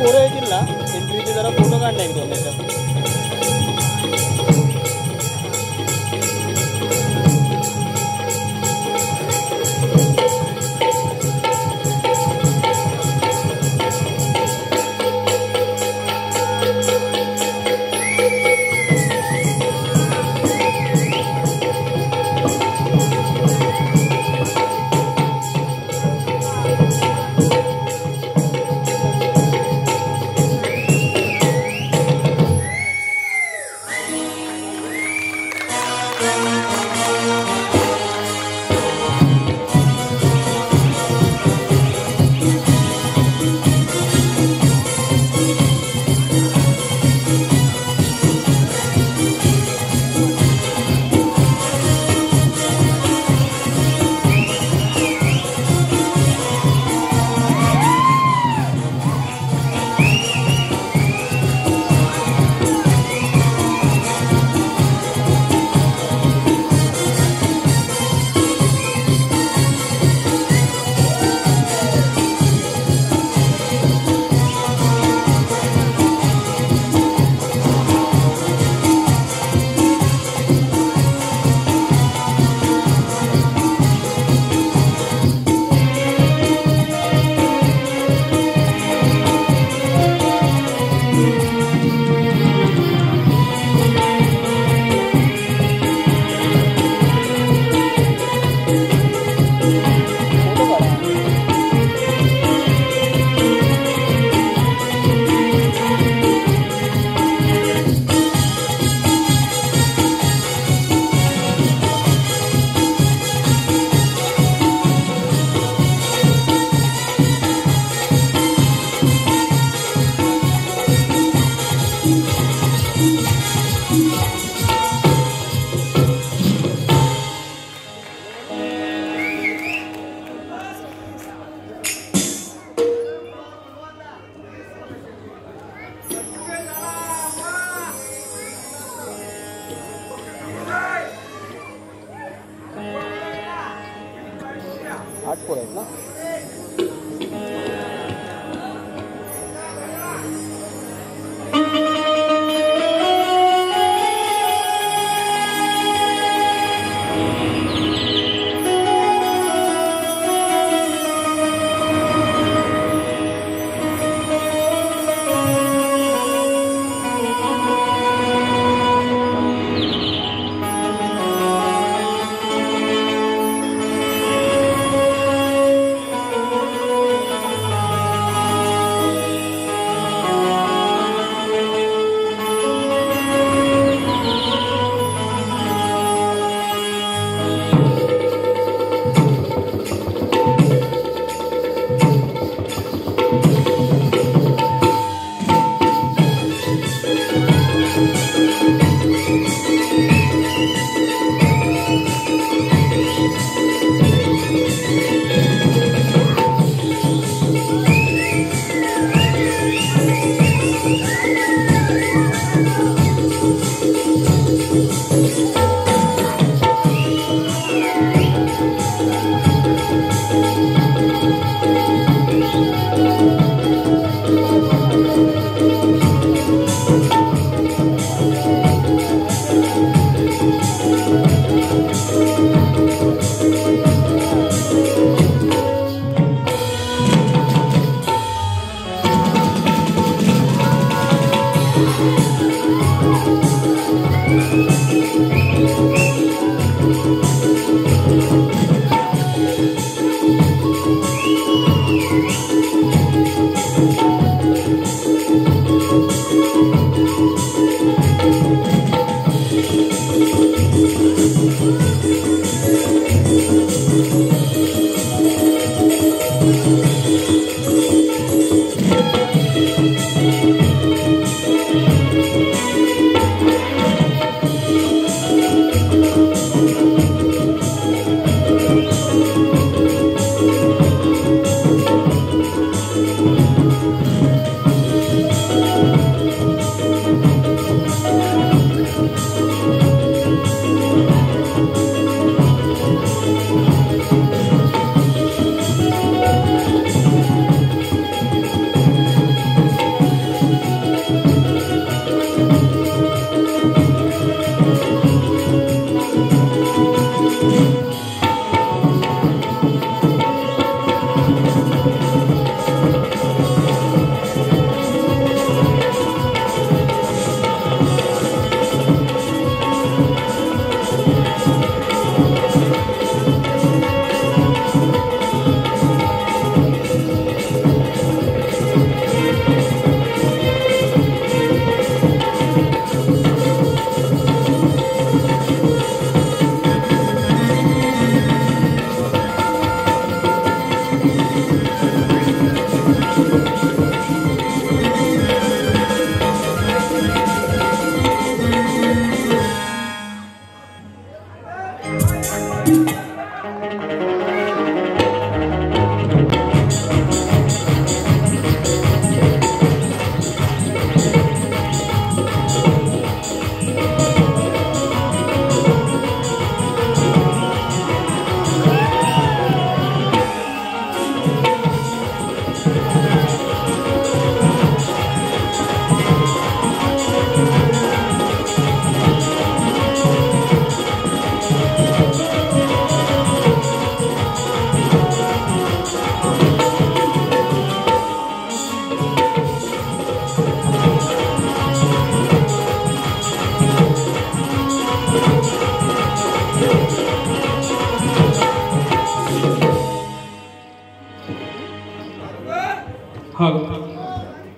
पोरं येतील ना एंट्रीचे जरा फोटो काढला एक दोन याच्यात.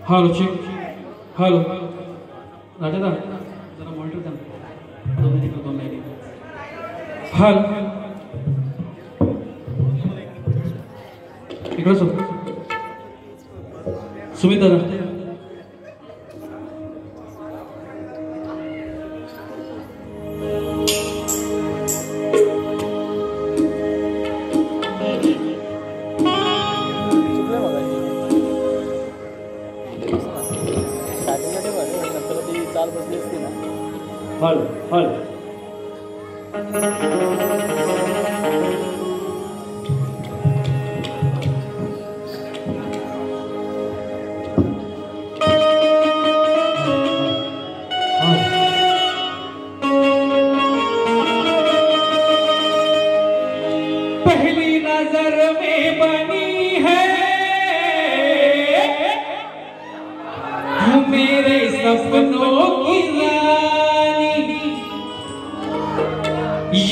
हॅलो चेक हॅलो राजा जरा मॉनिटर द्या 2 मिनिट हॅलो इकडे सुमित दादा हल हल पहली नजर में बनी है मेरे सपनों की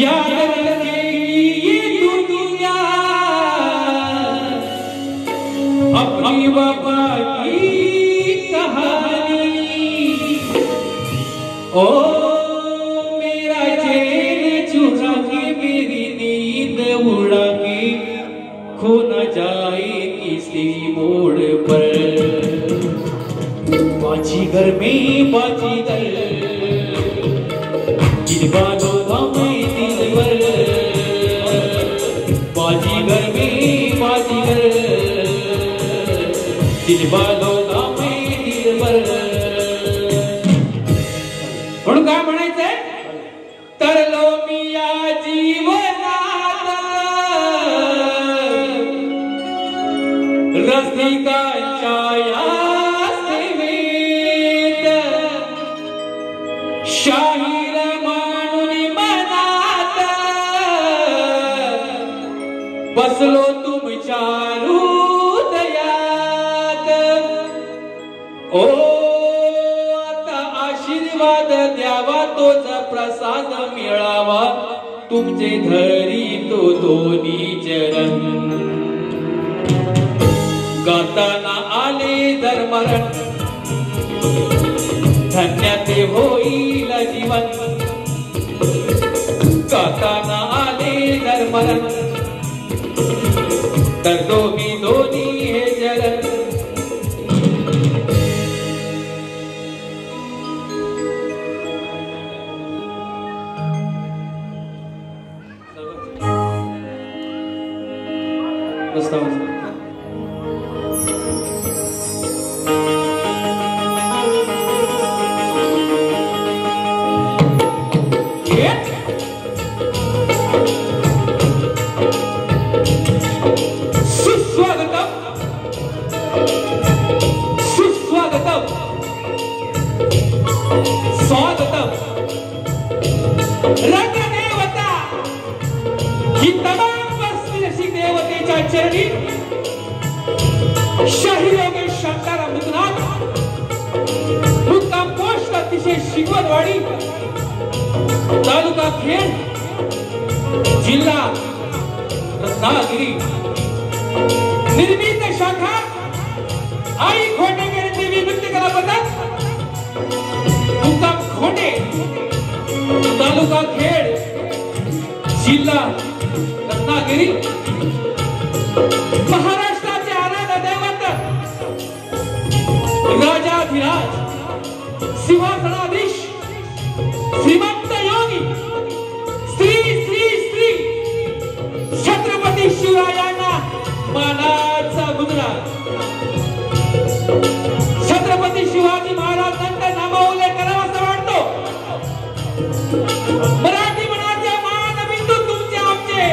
याद रखेगी ये दुनिया अपनी वफा की कहानी। ओ मेरा चैन चुरा के मेरी नींद उड़ा के खो न जाए किसी मोड़ पर। बाजीगर में बाजीगर बालों का मैं दिलबर बाजीगर में बाजीगर दिल बालों का मैं दिलबर। म्हणून काय म्हणायचंय तरलो मिया जीवनात रसिकांच्या या सेवेत शाहीर बसलो तुमच्या हृदयात। ओ आता आशीर्वाद द्यावा तोच प्रसाद मिळावा तुमचे धरी तो दोन्ही चरण। गाताना आले जर मरण धन्य ते होईल जीवन। गाताना आले जर मरण तर दोन्ही हे जलन। स्वागतम रंगदेवता ही तमाम वस्ती देवतेच्या चरणी शाही योगेश शांतारा मुद्रात मुक्काम पोस्ट अतिशय शिकवणवाडी तालुका खेड जिल्हा रत्नागिरी निर्मित शाखा आई खोंडेकर देवी नृत्य कला पथक मुक्काम खोंडे तालुका खेड जिल्हा रत्नागिरी महाराष्ट्राचे आराध्य दैवत राजाधिराज सिंहासनाधीश श्रीमंत योगी श्री श्री श्री छत्रपती शिवरायांना मानाचा मुद्रा। छत्रपती शिवाजी महाराजांचा नामोल्लेख करावासा वाटतो। मराठी मनाचे मानबिंदू तुमचे आमचे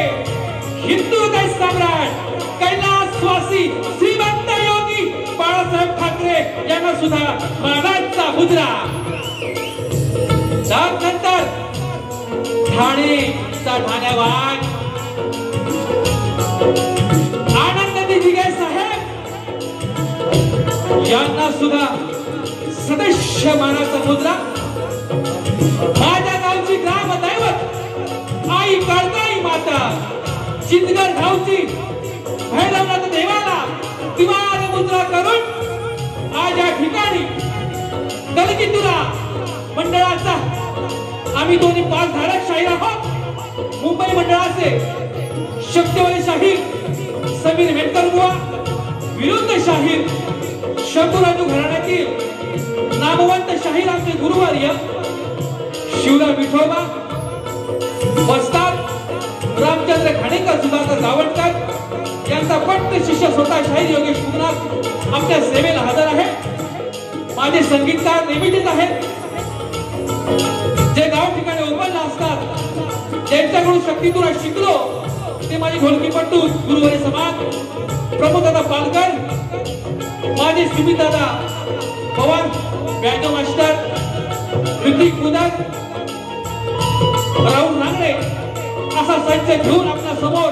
हिंदू देश सम्राट कैलासवासी श्रीमंत योगी बाळासाहेब ठाकरे यांना सुद्धा मानाचा मुद्रा। त्यानंतर ठाणेचा ठाण्यावाग आनंद दिघे साहेब यांना सुद्धा सदस्य मानाचा मुद्रा। माझ्या गावची ग्राम दैवत आई काळकाई माता चितगर गावची भैरवनाथ देवाला दिवार मुद्रा करून आज या ठिकाणी कलगीतुरा मंडळाचा आम्ही दोन्ही पाचधारक शाहीर आहोत. मुंबई मंडळाचे शक्तिवाली शाहीर समीर मेटकर बुवा विरुद्ध शाहीर शंभूराजू घराण्यातील नामवंत शाहीर आमचे गुरुवर्य शिवराम विठोबा वस्ताद रामचंद्र खाणेकर सुधाकर गावणकर यांचा पट्ट शिष्य स्वतः शाहीर योगेश मुगनाथ आमच्या सेवेला हजर आहे. माझे संगीतकार नेहमीचेच आहेत. जे गाव ठिकाणी ओपनला असतात ज्यांच्याकडून शक्तीतुरा शिकलो ते माझे ढोलकीपट्टू गुरुवारी समान प्रमोददादा पालकर माझे सुमितदादा पवार बँजो मास्टर ऋतिक मुदक राहुल नांगडे असा संच घेऊन आपल्या समोर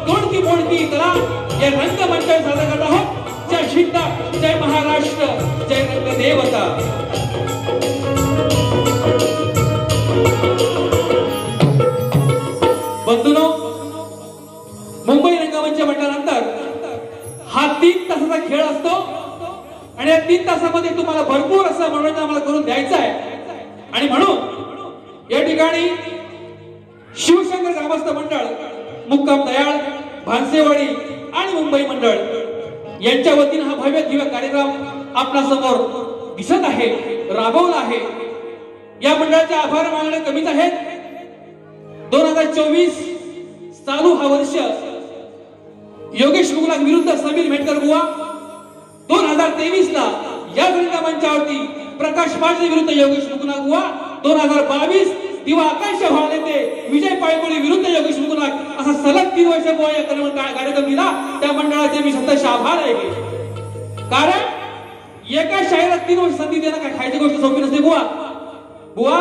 तोडकी मोडकी कला या रंगमंचावर सादर करत आहोत. जय शिंदा जय महाराष्ट्र जय रंगदेवता. बंधूंनो, मुंबई रंगमंच म्हटल्यानंतर हा 3 तासाचा खेळ असतो आणि या 3 तासामध्ये तुम्हाला भरपूर असं मनोरंजन आम्हाला करून द्यायचं आहे. आणि म्हणून या ठिकाणी शिवशंकर ग्रामस्थ मंडळ मुक्काम दयाळ भानसेवाडी आणि मुंबई मंडळ यांच्या वतीने हा भव्य दिव्य कार्यक्रम आपल्या समोर दिसत आहे, राबवला आहे. या मंडळाचे आभार मानणे कमीच आहेत. 2024 चालू हा वर्ष योगेश मुगनाथ विरुद्ध समीर मेटकर बुवा, 2023 ला या रंगमंचावरती प्रकाश पाटील विरुद्ध योगेश मुगनाथ बुवा, 2022 दिवा आकाश भावनेते विजय पायगोळी विरुद्ध योगेश मुगनाथ असा सलग 3 वर्ष बुवा या कार्यक्रम दिला. त्या मंडळाचे मी सतत आभार आहे. कारण एका शाहीरात 3 वर्ष संधी देणं काय खायची गोष्ट सोपी नसते बुवा. बुवा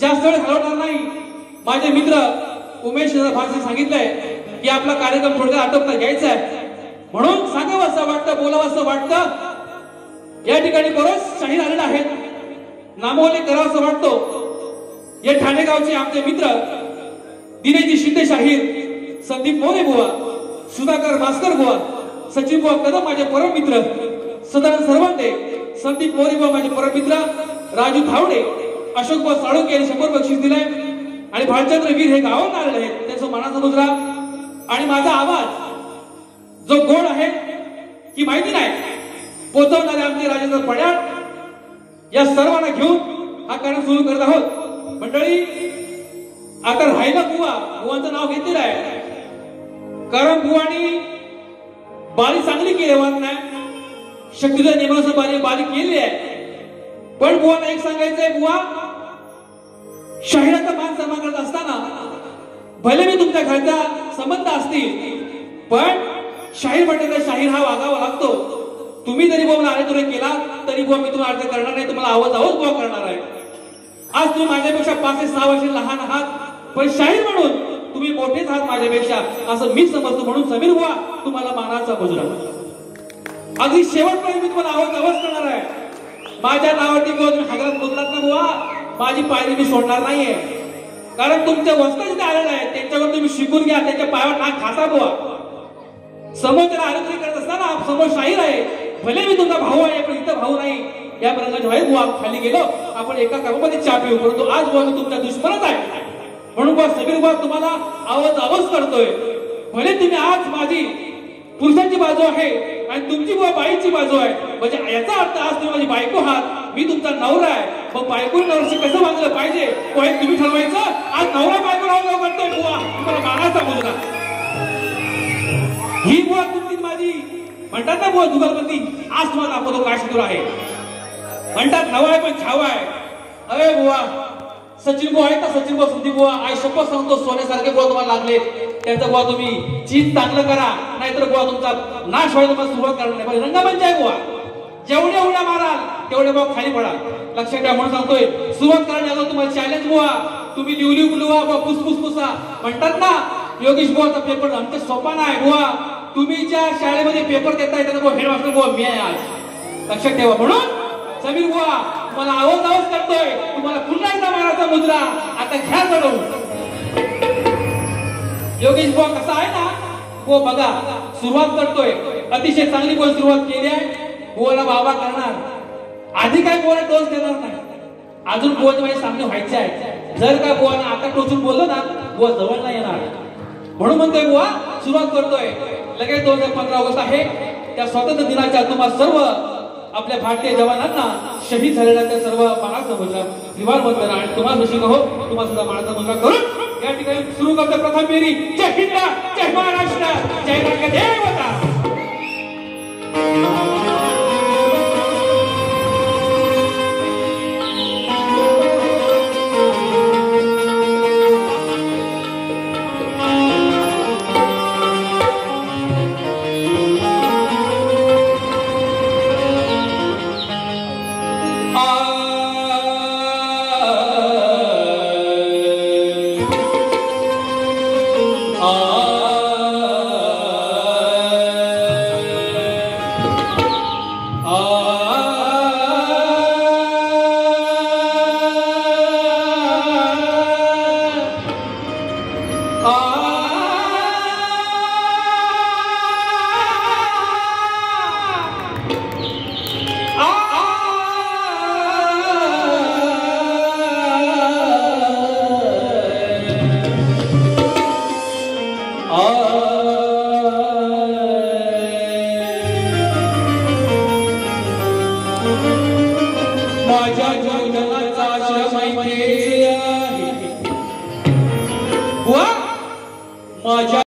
जास्त वेळ घालवणार नाही. माझे मित्र उमेश भानसे सांगितलंय की आपला कार्यक्रम थोडक्यात आटोपता घ्यायचा आहे, म्हणून सांगावं असं वाटतं, बोलावं असं वाटतं. या ठिकाणी बरोच शाहीर आलेले आहेत, नामोल्लेख करावं असं वाटतो. या ठाणेगावचे आमचे मित्र दिनेजी शिंदे शाहीर, संदीप मोरे बुवा, सुधाकर भास्कर बुवा, सचिन बुवा कदम माझे परम मित्र, सदानंद सर्वांते, संदीप मोरे बुवा माझे परम मित्र, राजू धावडे, अशोक बुवा साळुंके यांनी 100 बक्षीस दिलंय आणि भालचंद्र वीर हे गावात आलेले आहेत, त्यांचा मानाचा मुजरा. आणि माझा आवाज जो गोड आहे की माहिती नाही पोहोचवणारे आमचे राजेंद्र पड्याळ या सर्वांना घेऊन हा कार्यक्रम सुरू करत आहोत. मंडळी, आता राहिला बुवांचं नाव घेतलेलं आहे कारण बुवानी बारी चांगली केली वाट नाही, शक्तीच्या नियमानुसार बारी केली आहे. पण बुवांना एक सांगायचंय, बुवा शाहिराचा मान सन्मान करत असताना भले मी तुमच्या घरचा संबंध असतील पण शाहीर म्हटलं शाहीर हा वागावा लागतो. तुम्ही जरी बुवा आले तुरे केला तरी बुवा मी तुम्हाला अर्थ करणार नाही, तुम्हाला आवाज बुवा करणार आहे. आज तुम्ही माझ्यापेक्षा 5 ते 6 वर्ष लहान आहात पण शाहीर म्हणून तुम्ही मोठेच आहात माझ्यापेक्षा असं मी समजतो. म्हणून समीर बुवा तुम्हाला मानाचा मुजरा. अगदी शेवटपर्यंत मी तुम्हाला आवाज करणार आहे. माझ्या नावावरती बुवा तुम्ही हागरात मुदलात ना बुवा, माझी पायरी मी सोडणार नाहीये. कारण तुमच्या वस्ताचे जे आलेले आहेत त्यांच्यावर तुम्ही शिकून घ्या, त्यांच्या पायावर नाक खासा बुवा. समोर त्याला आरोग्य करत असताना समोर शाहीर आहे, भले मी तुमचा भाऊ आहे पण इथं भाऊ नाही. या प्रकारचे व्हाय बुवा खाली गेलो आपण एका कामामध्ये चहा पिऊ, परंतु आज बुवा मी तुमच्या दुश्मनच आहे. म्हणून बुवा समीर बुवा तुम्हाला आवाज करतोय. भले तुम्ही आज माझी पुरुषांची बाजू आहे आणि तुमची बुवा बाईची बाजू आहे, म्हणजे याचा अर्थ आज तुम्ही माझी बायको आहात, मी तुमचा नवरा आहे. मग बायको नवऱ्याशी कसं बांधलं पाहिजे तुम्ही ठरवायचं. आज नवरा बायको नाव करतोय बुवा, तुम्हाला मानाचा मुलगा. ही बुवा तुमची माझी म्हणतात ना बुवा जुगलबंदी, आज तुम्हाला दाखवतो काय शिकलो आहे. म्हणतात नवा आहे पण छावा आहे. अरे बुवा सचिन बुवा आहे का, सचिन बुवा सुधीर बुवा आई शपथ सांगतो सोन्यासारखे बुवा तुम्हाला लागले. त्यांचा बुवा तुम्ही चीज चांगलं करा, नाहीतर बुवा तुमचा नाश व्हायला तुम्हाला सुरुवात करणार नाही. रंगमंच आहे बुवा, जेवढे उड्या माराल तेवढे बुवा खाली पडा. लक्षात ठेवा. म्हणून सांगतोय सुरुवात करण्याचा तुम्हाला चॅलेंज बुवा, तुम्ही लिवली बुलवा बुवा फुसफुसफुसा म्हणतात ना. योगेश बुवाचा पेपर आमच्या सोपा नाही बुवा. तुम्ही ज्या शाळेमध्ये पेपर देताय त्याचा बुवा हेडमास्टर बुवा मी आहे आज. लक्षात ठेवा. म्हणून समीर बुवा तुम्हाला आवाज करतोय, तुम्हाला पुन्हा एकदा मारायचा मुजरा. आता घ्या चढवून. योगेश बुवा कसा आहे ना बुवा बघा, सुरुवात करतोय अतिशय चांगली बुवा सुरुवात केली आहे. बुवाला बाबा करणार आधी काय बुवा टोच देणार नाही. अजून बुवाचे माझे सामने व्हायचे आहे. जर का बुवाना आता टोचून बोललो ना बुवा जवळ नाही येणार. म्हणून म्हणतोय बुवा सुरुवात करतोय. लगेच 2015 ऑगस्ट आहे. त्या स्वातंत्र्य दिनाच्या तुम्हा सर्व आपल्या भारतीय जवानांना शहीद झालेल्या त्या सर्व मानाचा मुजरा त्रिवार वंदना आणि तुम्हाला जशी हो तुम्हाला सुद्धा मानाचा मुजरा करून या ठिकाणी सुरू करतो प्रथम फेरी. जय हिंद, जय महाराष्ट्र, जय रंगदेवता.